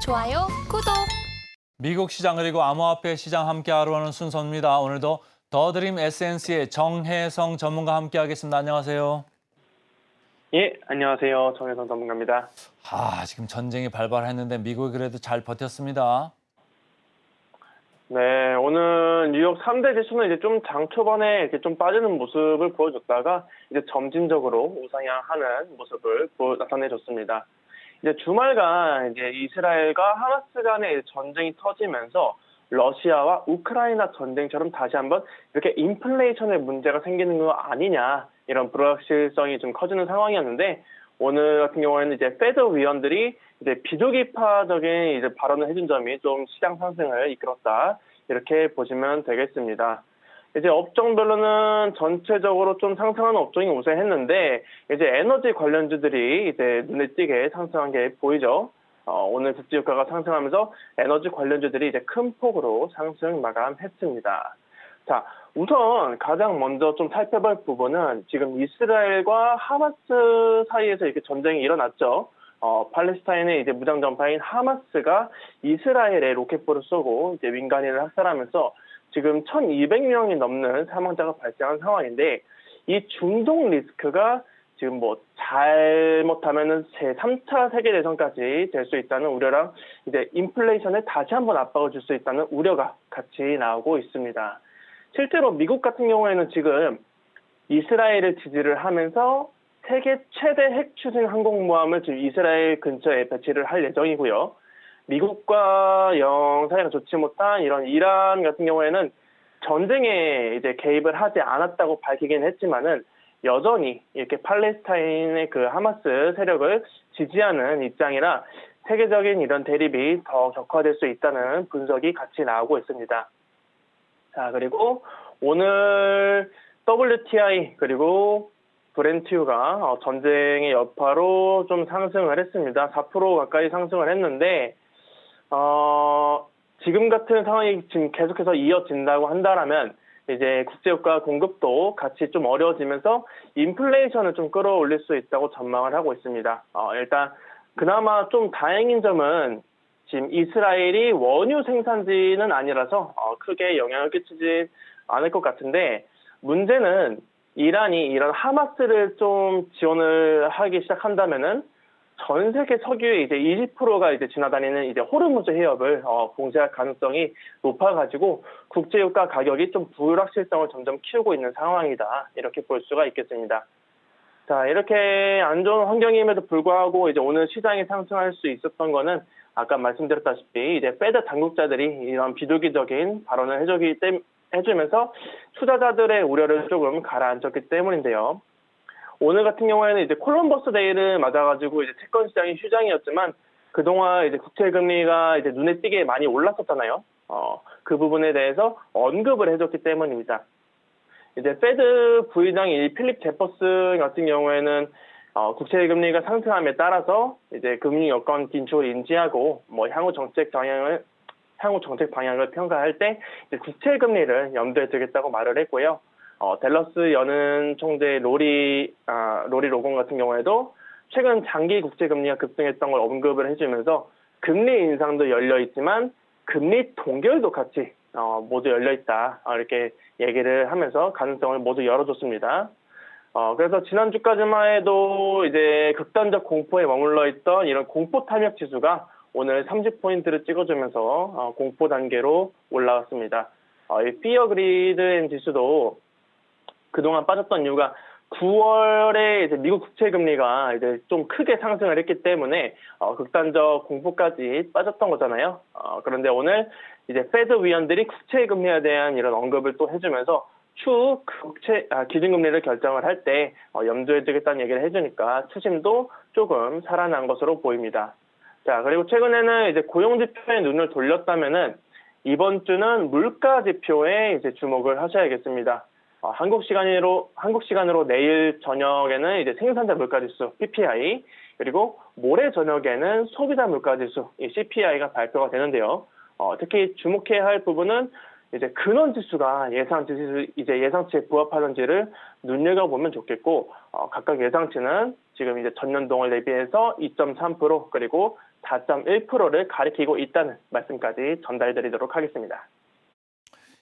좋아요, 구독. 미국 시장 그리고 암호화폐 시장 함께 하루하는 순서입니다. 오늘도 더드림 에센스의 정혜성 전문가 함께 하겠습니다. 안녕하세요. 예, 안녕하세요. 정혜성 전문가입니다. 지금 전쟁이 발발했는데 미국이 그래도 잘 버텼습니다. 네, 오늘 뉴욕 3대 지수는 이제 좀 장 초반에 이렇게 좀 빠지는 모습을 보여줬다가 이제 점진적으로 우상향하는 모습을 나타내줬습니다. 이제 주말간 이제 이스라엘과 하마스 간의 전쟁이 터지면서 러시아와 우크라이나 전쟁처럼 다시 한번 이렇게 인플레이션의 문제가 생기는 거 아니냐, 이런 불확실성이 좀 커지는 상황이었는데, 오늘 같은 경우에는 이제 페드 위원들이 이제 비둘기파적인 이제 발언을 해준 점이 좀 시장 상승을 이끌었다, 이렇게 보시면 되겠습니다. 이제 업종별로는 전체적으로 좀 상승하는 업종이 우세했는데, 이제 에너지 관련주들이 이제 눈에 띄게 상승한 게 보이죠. 오늘 국제유가가 상승하면서 에너지 관련주들이 이제 큰 폭으로 상승 마감했습니다. 자, 우선 가장 먼저 좀 살펴볼 부분은 지금 이스라엘과 하마스 사이에서 이렇게 전쟁이 일어났죠. 팔레스타인의 이제 무장전파인 하마스가 이스라엘에 로켓포를 쏘고 이제 민간인을 학살하면서 지금 1,200명이 넘는 사망자가 발생한 상황인데, 이 중동 리스크가 지금 뭐 잘못하면은 제3차 세계대전까지 될 수 있다는 우려랑 이제 인플레이션에 다시 한번 압박을 줄 수 있다는 우려가 같이 나오고 있습니다. 실제로 미국 같은 경우에는 지금 이스라엘을 지지를 하면서 세계 최대 핵 추진 항공모함을 지금 이스라엘 근처에 배치를 할 예정이고요. 미국과 영 사이가 좋지 못한 이런 이란 같은 경우에는 전쟁에 이제 개입을 하지 않았다고 밝히긴 했지만은 여전히 이렇게 팔레스타인의 그 하마스 세력을 지지하는 입장이라 세계적인 이런 대립이 더 격화될 수 있다는 분석이 같이 나오고 있습니다. 자, 그리고 오늘 WTI 그리고 브렌트유가 전쟁의 여파로 좀 상승을 했습니다. 4% 가까이 상승을 했는데, 지금 같은 상황이 지금 계속해서 이어진다고 한다라면 이제 국제유가 공급도 같이 좀 어려워지면서 인플레이션을 좀 끌어올릴 수 있다고 전망을 하고 있습니다. 일단 그나마 좀 다행인 점은 지금 이스라엘이 원유 생산지는 아니라서 크게 영향을 끼치지 않을 것 같은데, 문제는 이란이 이런 하마스를 좀 지원을 하기 시작한다면은 전 세계 석유의 이제 20%가 이제 지나다니는 이제 호르무즈 해협을 봉쇄할 가능성이 높아가지고 국제유가 가격이 좀 불확실성을 점점 키우고 있는 상황이다, 이렇게 볼 수가 있겠습니다. 자, 이렇게 안 좋은 환경임에도 불구하고 이제 오늘 시장이 상승할 수 있었던 거는 아까 말씀드렸다시피 이제 페드 당국자들이 이런 비둘기적인 발언을 해주면서 투자자들의 우려를 조금 가라앉혔기 때문인데요. 오늘 같은 경우에는 이제 콜럼버스 데이를 맞아가지고 이제 채권 시장이 휴장이었지만 그동안 이제 국채 금리가 이제 눈에 띄게 많이 올랐었잖아요. 그 부분에 대해서 언급을 해줬기 때문입니다. 이제 페드 부의장이 필립 제퍼슨 같은 경우에는 국채 금리가 상승함에 따라서 이제 금융 여건 긴축을 인지하고 뭐 향후 정책 방향을 평가할 때 이제 국채 금리를 염두에 두겠다고 말을 했고요. 댈러스 연은 총재 로리 로건 같은 경우에도 최근 장기 국채 금리가 급등했던 걸 언급을 해주면서 금리 인상도 열려 있지만 금리 동결도 같이 모두 열려 있다, 이렇게 얘기를 하면서 가능성을 모두 열어줬습니다. 그래서 지난주까지만 해도 이제 극단적 공포에 머물러 있던 이런 공포 탄력 지수가 오늘 30포인트를 찍어주면서 공포 단계로 올라왔습니다. 이 피어 그리드 지수도 그동안 빠졌던 이유가 9월에 이제 미국 국채 금리가 이제 좀 크게 상승을 했기 때문에 극단적 공포까지 빠졌던 거잖아요. 그런데 오늘 이제 페드 위원들이 국채 금리에 대한 이런 언급을 또 해주면서 추후 기준금리를 결정을 할 때 염두에 두겠다는 얘기를 해주니까 투심도 조금 살아난 것으로 보입니다. 자, 그리고 최근에는 이제 고용 지표에 눈을 돌렸다면은 이번 주는 물가 지표에 이제 주목을 하셔야겠습니다. 한국 시간으로 내일 저녁에는 이제 생산자 물가지수 PPI, 그리고 모레 저녁에는 소비자 물가지수 CPI가 발표가 되는데요. 특히 주목해야 할 부분은 이제 근원 지수가 예상치에 부합하는지를 눈여겨보면 좋겠고, 각각 예상치는 지금 이제 전년 동월 대비해서 2.3%, 그리고 4.1%를 가리키고 있다는 말씀까지 전달드리도록 하겠습니다.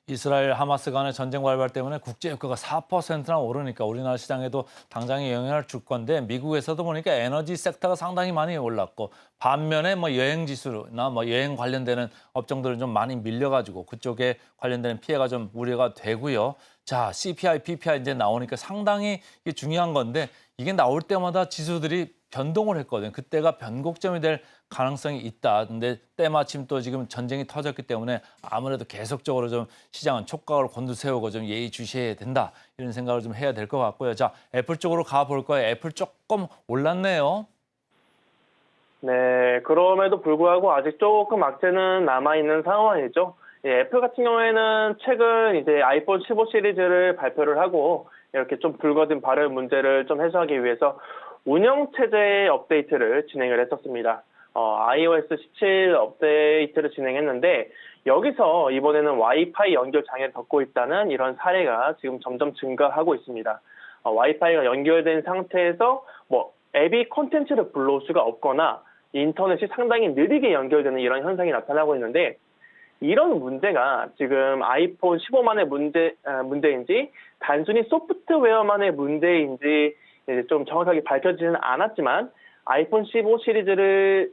이스라엘 하마스 간의 전쟁 발발 때문에 국제 유가가 4%나 오르니까 우리나라 시장에도 당장에 영향을 줄 건데 미국에서도 보니까 에너지 섹터가 상당히 많이 올랐고 반면에 뭐 여행 지수나 뭐 여행 관련되는 업종들은 좀 많이 밀려가지고 그쪽에 관련되는 피해가 좀 우려가 되고요. 자, CPI, PPI 이제 나오니까 상당히 이게 중요한 건데 이게 나올 때마다 지수들이 변동을 했거든요. 그때가 변곡점이 될 가능성이 있다. 근데 때마침 또 지금 전쟁이 터졌기 때문에 아무래도 계속적으로 좀 시장은 촉각을 곤두세우고 좀 예의주시해야 된다. 이런 생각을 좀 해야 될 것 같고요. 자, 애플 쪽으로 가볼 거예요. 애플 조금 올랐네요. 네, 그럼에도 불구하고 아직 조금 악재는 남아있는 상황이죠. 예, 애플 같은 경우에는 최근 이제 아이폰 15 시리즈를 발표를 하고 이렇게 좀 불거진 발열 문제를 좀 해소하기 위해서 운영체제 업데이트를 진행을 했었습니다. iOS 17 업데이트를 진행했는데 여기서 이번에는 와이파이 연결 장애를 겪고 있다는 이런 사례가 지금 점점 증가하고 있습니다. 와이파이가 연결된 상태에서 뭐 앱이 콘텐츠를 불러올 수가 없거나 인터넷이 상당히 느리게 연결되는 이런 현상이 나타나고 있는데 이런 문제가 지금 아이폰 15만의 문제인지 단순히 소프트웨어만의 문제인지 이제 좀 정확하게 밝혀지지는 않았지만 아이폰 15 시리즈를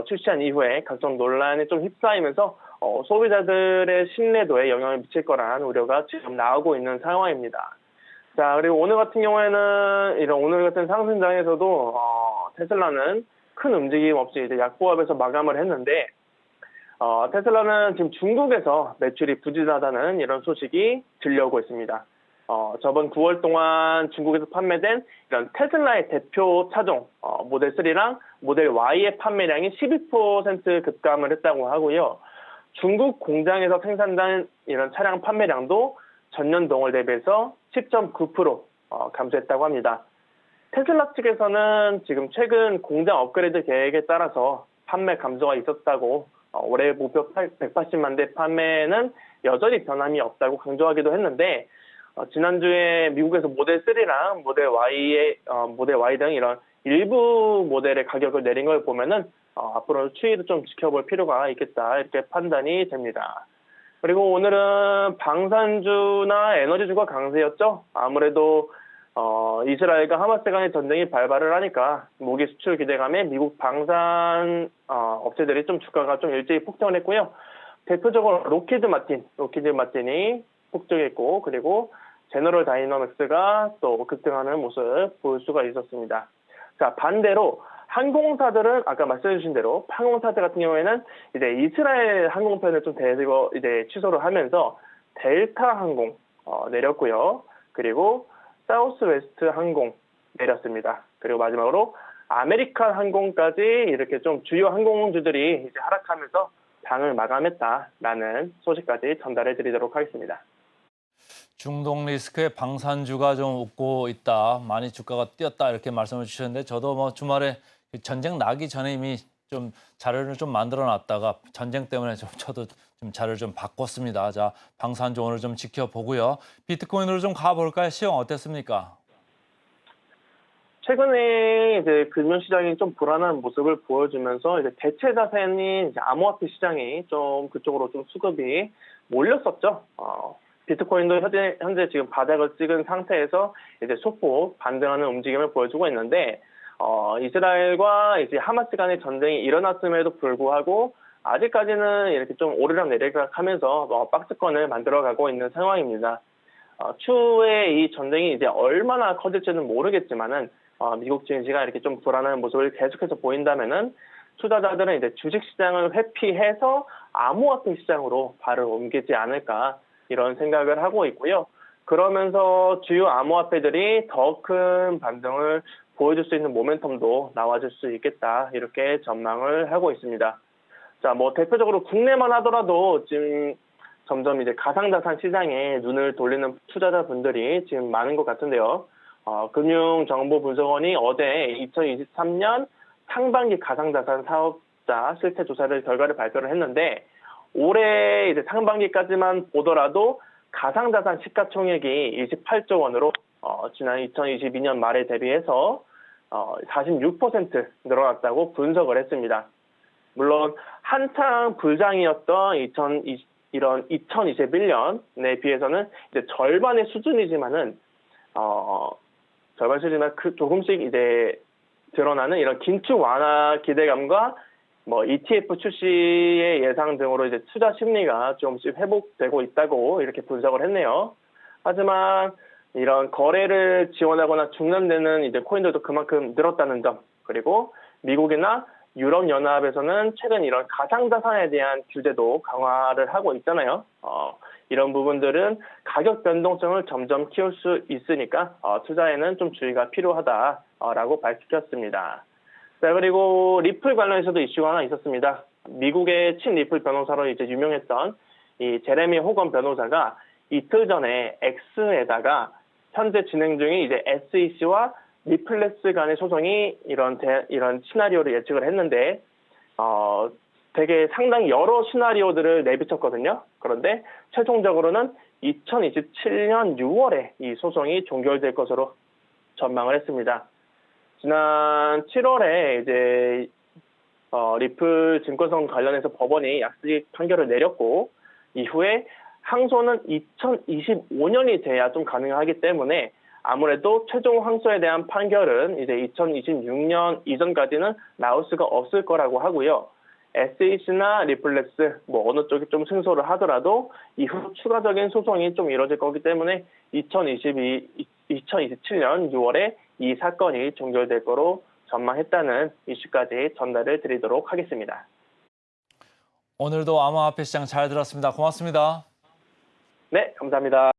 출시한 이후에 각종 논란에 좀 휩싸이면서 소비자들의 신뢰도에 영향을 미칠 거라는 우려가 지금 나오고 있는 상황입니다. 자, 그리고 오늘 같은 경우에는 이런 오늘 같은 상승장에서도 테슬라는 큰 움직임 없이 이제 약보합에서 마감을 했는데 테슬라는 지금 중국에서 매출이 부진하다는 이런 소식이 들려오고 있습니다. 저번 9월 동안 중국에서 판매된 이런 테슬라의 대표 차종 모델 3랑 모델 Y의 판매량이 12% 급감을 했다고 하고요. 중국 공장에서 생산된 이런 차량 판매량도 전년 동월 대비해서 10.9% 감소했다고 합니다. 테슬라 측에서는 지금 최근 공장 업그레이드 계획에 따라서 판매 감소가 있었다고 올해 목표 180만 대 판매는 여전히 변함이 없다고 강조하기도 했는데 지난주에 미국에서 모델 3랑 모델 Y 등 이런 일부 모델의 가격을 내린 걸 보면은 앞으로 추이도 좀 지켜볼 필요가 있겠다 이렇게 판단이 됩니다. 그리고 오늘은 방산주나 에너지주가 강세였죠. 아무래도 이스라엘과 하마스 간의 전쟁이 발발을 하니까 무기 수출 기대감에 미국 방산 업체들이 좀 주가가 좀 일제히 폭등을 했고요. 대표적으로 로키드 마틴이 폭등했고 그리고 제너럴 다이너믹스가 또 급등하는 모습을 볼 수가 있었습니다. 자, 반대로 항공사들은 아까 말씀해 주신 대로 항공사들 같은 경우에는 이제 이스라엘 항공편을 좀 대거 이제 취소를 하면서 델타 항공 내렸고요. 그리고 사우스웨스트 항공 내렸습니다. 그리고 마지막으로 아메리칸 항공까지 이렇게 좀 주요 항공주들이 이제 하락하면서 장을 마감했다라는 소식까지 전달해 드리도록 하겠습니다. 중동 리스크에 방산주가 좀 웃고 있다. 많이 주가가 뛰었다 이렇게 말씀을 주셨는데 저도 뭐 주말에 전쟁 나기 전에 이미 좀 자료를 좀 만들어 놨다가 전쟁 때문에 저도 좀 자료를 좀 바꿨습니다. 자, 방산주 오늘 좀 지켜보고요. 비트코인으로 좀 가볼까요? 시황 어땠습니까? 최근에 이제 금융시장이 좀 불안한 모습을 보여주면서 이제 대체 자산인 이제 암호화폐 시장이 좀 그쪽으로 좀 수급이 몰렸었죠. 비트코인도 현재 지금 바닥을 찍은 상태에서 이제 소폭 반등하는 움직임을 보여주고 있는데, 이스라엘과 이제 하마스 간의 전쟁이 일어났음에도 불구하고 아직까지는 이렇게 좀 오르락내리락 하면서 박스권을 만들어가고 있는 상황입니다. 추후에 이 전쟁이 이제 얼마나 커질지는 모르겠지만은, 미국 증시가 이렇게 좀 불안한 모습을 계속해서 보인다면은 투자자들은 이제 주식시장을 회피해서 암호화폐 시장으로 발을 옮기지 않을까 이런 생각을 하고 있고요. 그러면서 주요 암호화폐들이 더 큰 반등을 보여줄 수 있는 모멘텀도 나와줄 수 있겠다 이렇게 전망을 하고 있습니다. 자, 뭐 대표적으로 국내만 하더라도 지금 점점 이제 가상자산 시장에 눈을 돌리는 투자자분들이 지금 많은 것 같은데요. 금융정보분석원이 어제 2023년 상반기 가상자산 사업자 실태 조사를 결과를 발표를 했는데 올해 이제 상반기까지만 보더라도 가상자산 시가총액이 28조 원으로 지난 2022년 말에 대비해서 46% 늘어났다고 분석을 했습니다. 물론 한창 불장이었던 2021년에 비해서는 이제 절반의 수준이지만은 절반 수준이지만 조금씩 이제 드러나는 이런 긴축 완화 기대감과 뭐 ETF 출시의 예상 등으로 이제 투자 심리가 조금씩 회복되고 있다고 이렇게 분석을 했네요. 하지만 이런 거래를 지원하거나 중단되는 이제 코인들도 그만큼 늘었다는 점, 그리고 미국이나 유럽 연합에서는 최근 이런 가상자산에 대한 규제도 강화를 하고 있잖아요. 이런 부분들은 가격 변동성을 점점 키울 수 있으니까 투자에는 좀 주의가 필요하다라고 밝혔습니다. 자, 그리고 리플 관련해서도 이슈가 하나 있었습니다. 미국의 친 리플 변호사로 이제 유명했던 이 제레미 호건 변호사가 이틀 전에 X에다가 현재 진행 중인 이제 SEC와 리플렉스 간의 소송이 이런 시나리오를 예측을 했는데 되게 상당히 여러 시나리오들을 내비쳤거든요. 그런데 최종적으로는 2027년 6월에 이 소송이 종결될 것으로 전망을 했습니다. 지난 7월에 이제 리플 증권성 관련해서 법원이 약식 판결을 내렸고 이후에 항소는 2025년이 돼야 좀 가능하기 때문에 아무래도 최종 항소에 대한 판결은 이제 2026년 이전까지는 나올 수가 없을 거라고 하고요. SEC나 리플렉스 뭐 어느 쪽이 좀 승소를 하더라도 이후 추가적인 소송이 좀 이뤄질 거기 때문에 2027년 6월에 이 사건이 종결될 거로 전망했다는 이슈까지 전달을 드리도록 하겠습니다. 오늘도 암호화폐 시장 잘 들었습니다. 고맙습니다. 네, 감사합니다.